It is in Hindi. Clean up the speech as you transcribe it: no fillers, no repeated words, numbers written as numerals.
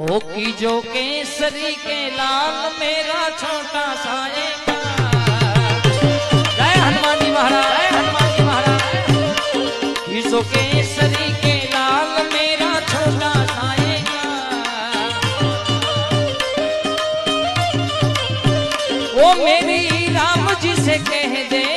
ओ की जो केसरी के लाल मेरा छोटा साएगा। जय हनुमान जी महाराज, जय हनुमान जी महाराज। की जो केसरी के लाल मेरा छोटा साएगा। वो मेरी राम जी से कह दे